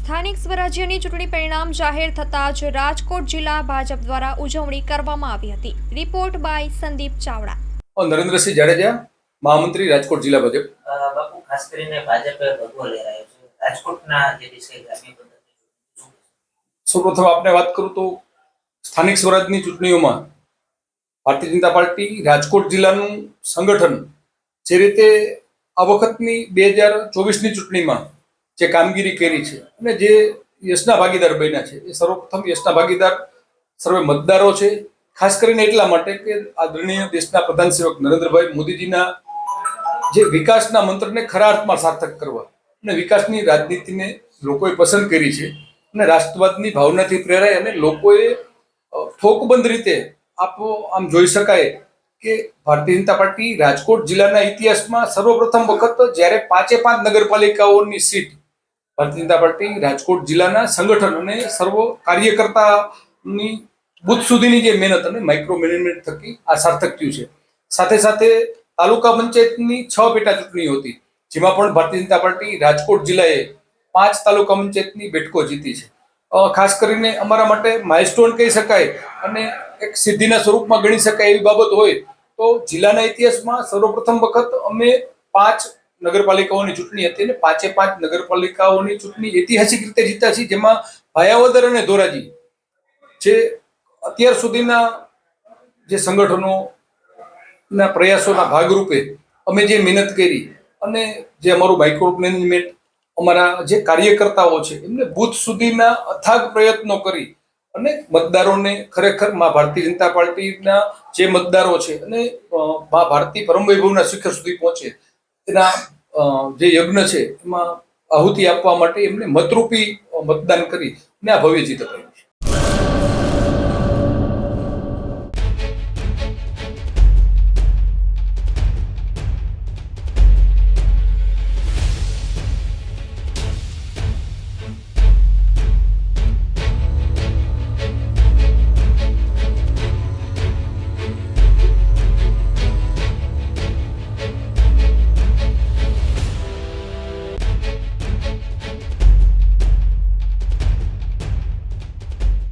સ્થાનિક સ્વરાજ્યની ચૂંટણી પરિણામ જાહેર થતાં જ રાજકોટ જિલ્લા ભાજપ દ્વારા ઉજવણી કરવામાં આવી હતી। Report by Sandeep Chavda. નરેન્દ્રસિંહ જાડેજા, મહામંત્રી, રાજકોટ જિલ્લા ભાજપ। બાપુ, ખાસ કરીને ભાજપે ભગવો લેરાયો છે રાજકોટના જે વિષય ગ્રામ્ય પદ્ધતિ। સૌપ્રથમ આપને વાત કરું તો સ્થાનિક સ્વરાજની ચૂંટણીઓમાં ભારતીય જનતા પાર્ટી રાજકોટ જિલ્લાનું સંગઠન જે રીતે આ વખતની 2024ની ચૂંટણીમાં જે કામગીરી કરી છે અને જે યશના ભાગીદાર બન્યા છે એ સર્વપ્રથમ યશના ભાગીદાર સર્વે મતદારો છે। ખાસ કરીને એટલા માટે કે આદરણીય દેશના પ્રધાન સેવક નરેન્દ્રભાઈ મોદીજીના જે વિકાસના મંત્રને ખરા અર્થમાં સાર્થક કરવા અને વિકાસની રાજનીતિને લોકોએ પસંદ કરી છે અને રાષ્ટ્રવાદની ભાવનાથી પ્રેરાય અને લોકોએ ઠોકબંધ રીતે આમ જોઈ શકાય કે ભારતીય જનતા પાર્ટી રાજકોટ જિલ્લાના ઇતિહાસમાં સર્વપ્રથમ વખત જ્યારે 5 નગરપાલિકાઓની સીટ ભારતીય જનતા પાર્ટી રાજકોટ જિલ્લાના સંગઠન અને સર્વ કાર્યકર્તાની બુથ સુધીની જે મહેનત અને માઇક્રો મેનેજમેન્ટ થકી આ સાર્થક થયું છે। સાથે સાથે તાલુકા પંચાયતની 6 પેટા ચૂંટણીઓ હતી, જેમાં પણ ભારતીય જનતા પાર્ટી રાજકોટ જિલ્લાએ 5 તાલુકા પંચાયતની બેઠકો જીતી છે। ખાસ કરીને અમારા માટે માઇલસ્ટોન કહી શકાય અને એક સિદ્ધિના સ્વરૂપમાં ગણી શકાય એવી બાબત હોય તો જિલ્લાના ઇતિહાસમાં સર્વપ્રથમ વખત અમે 5 નગરપાલિકાઓની ચૂંટણી હતી અને 5 નગરપાલિકાઓની ચૂંટણી ઐતિહાસિક રીતે જીત્યા છે, જેમાં ભાયાવદર અને ધોરાજી જે અત્યાર સુધીના જે સંગઠનોના પ્રયાસોના ભાગરૂપે અમે જે મહેનત કરી અને જે અમારું માઇક્રો મેનેજમેન્ટ અમારા જે કાર્યકર્તાઓ છે એમને બુથ સુધીના અથાગ પ્રયત્નો કરી અને મતદારોને ખરેખર મા ભારતીય જનતા પાર્ટીના જે મતદારો છે અને મા ભારતી પરમ વૈભવના શિખર સુધી પહોંચે એના જે યજ્ઞ છે એમાં આહુતિ આપવા માટે એમને મતરૂપી મતદાન કરી અને આ ભવ્ય જીત અપાઈ।